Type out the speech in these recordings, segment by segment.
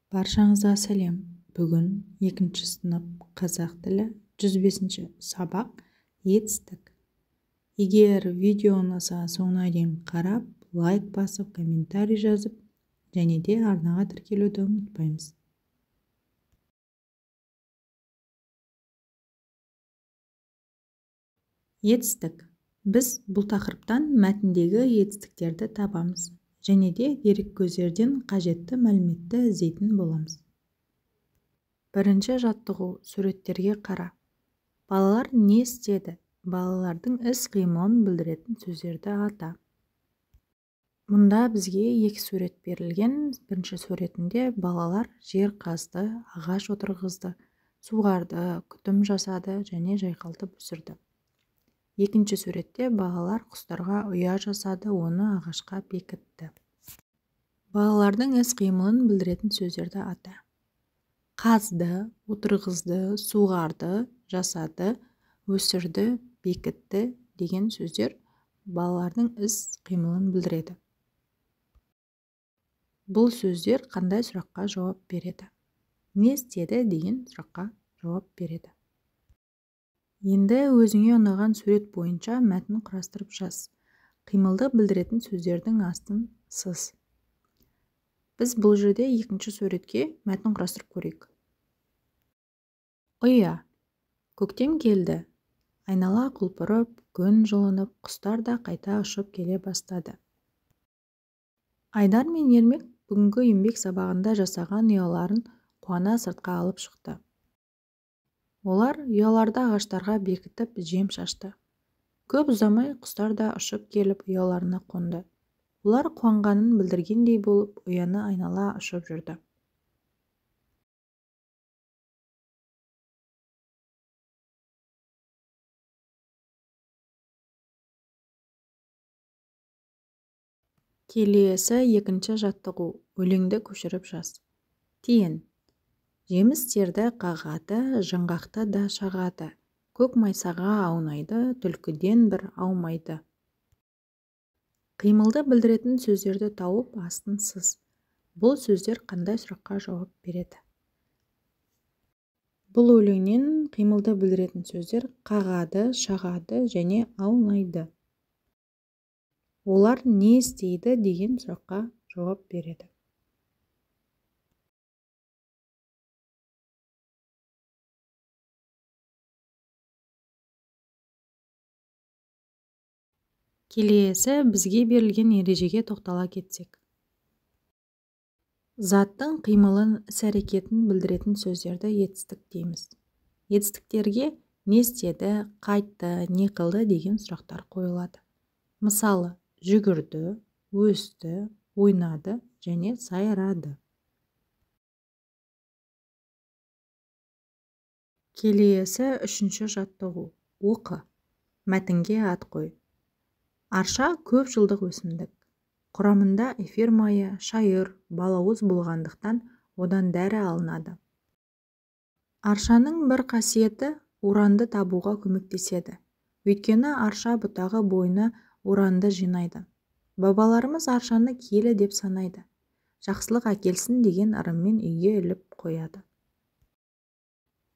Баршаңызға сәлем. Бүгін 2 сынып қазақ тілі 105 сабақ етістік. Егер видео ұнаса соңына дейін қарап, лайк басып, комментарий жазып, және де арнаға тіркелуді ұмытпаймыз. Етістік. Біз бұл тақырыптан мәтіндегі етістіктерді табамыз. Және де дереккөздерден қажетті мәліметті іздейтін боламыз. Бірінші жаттығу: суреттерге қара. Балалар не істеді? Балалардың іс-қимылын білдіретін сөздерді ата. Мұнда бізге 2 сурет берілген. Бірінші суретінде балалар жер қазды, ағаш отырғызды, суғарды, күтім жасады және жайқалтып өсірді. Екінші суретте балалар құстарға ұя жасады, оны ағашқа бекітті. Балалардың іс-қимылын білдіретін сөздерді ата. Қазды, отырғызды, суғарды, жасады, өсірді, бекітті деген сөздер балалардың іс-қимылын білдіреді. Бұл сөздер қандай сұраққа жауап береді? Не істеді деген сұраққа жауап береді. Енді өзіңе ұнаған сурет бойынша мәтін құрастырып жаз. Қимылды білдіретін сөздердің астын сыз. Біз бұл жерде 2 суретке мәтін құрастырып көрейік. Ұя. Көктем келді. Айнала құлпырып, күн жылынып, құстар да қайта ұшып келе бастады. Айдар мен Ермек бүгінгі еңбек сабағында жасаған ұяларын қуана сыртқа алып шықты. Олар ұяларды ағаштарға бекітіп жем шашты. Көп ұзамай құстар да ұшып келіп ұяларына қонды. Олар қуанғанын білдіргендей болып ұяны айнала ұшып жүрді. Келесі 2 жаттығу: өлеңді көшіріп жаз. Тиын. Жемістерді қағады, жаңғақты да шағады. Көк майсаға аунайды, түлкіден бір аумайды. Қимылды білдіретін сөздерді тауып астын сыз. Бұл сөздер қандай сұраққа жауап береді? Бұл өлеңнен қимылды білдіретін сөздер қағады, шағады және аунайды. Олар не істейді деген сұраққа жауап береді. Келесі бізге берілген ережеге тоқтала кетсек. Заттың қимылын, іс-әрекетін білдіретін сөздерді етістік дейміз. Етістіктерге не істеді, қайтты, не қылды деген сұрақтар қойылады. Мысалы, жүгірді, өсті, ойнады және сайрады. Келесі 3 жаттығу: оқы. Мәтінге ат қой. Арша көп жылдық өсімдік. Құрамында эфир майы, шайыр, балауыз болғандықтан одан дәрі алынады. Аршаның бір қасиеті уранды табуға көмектеседі. Өйткені арша бұтағы бойына уранды жинайды. Бабаларымыз аршаны киелі деп санайды. Жақсылық әкелсін деген ырыммен үйге іліп қояды.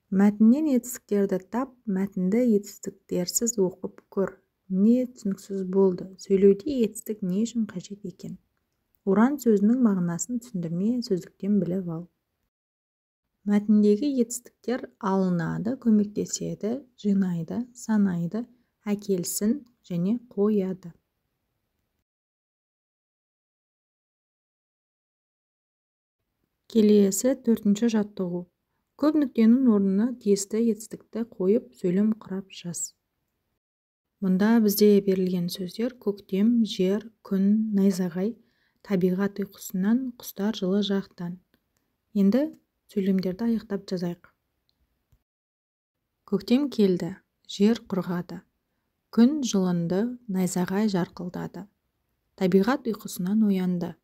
Мәтіннен етістіктерді тап, мәтінді етістіктерсіз оқып көр. Не түсініксіз болды? Сөйлеуде етістік не үшін қажет екен? Уран сөзінің мағынасын түсіндірме сөздіктен біліп ал. Мәтіндегі етістіктер алынады, көмектеседі, жинайды, санайды, әкелсін және қояды. Келесі 4 жаттығу: көп нүктенің орнына тиісті етістікті қойып сөйлем құрап жаз. Мұнда бізде берілген сөздер көктем, жер, күн, найзағай, табиғат ұйқысынан, құстар жылы жақтан. Енді сөйлемдерді аяқтап жазайық. Көктем келді, жер құрғады. Күн жылынды, найзағай жарқылдады. Табиғат ұйқысынан оянды.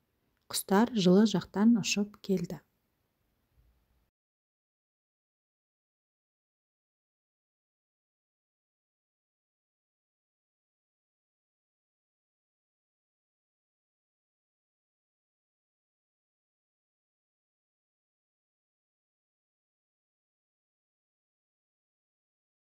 Құстар жылы жақтан ұшып келді.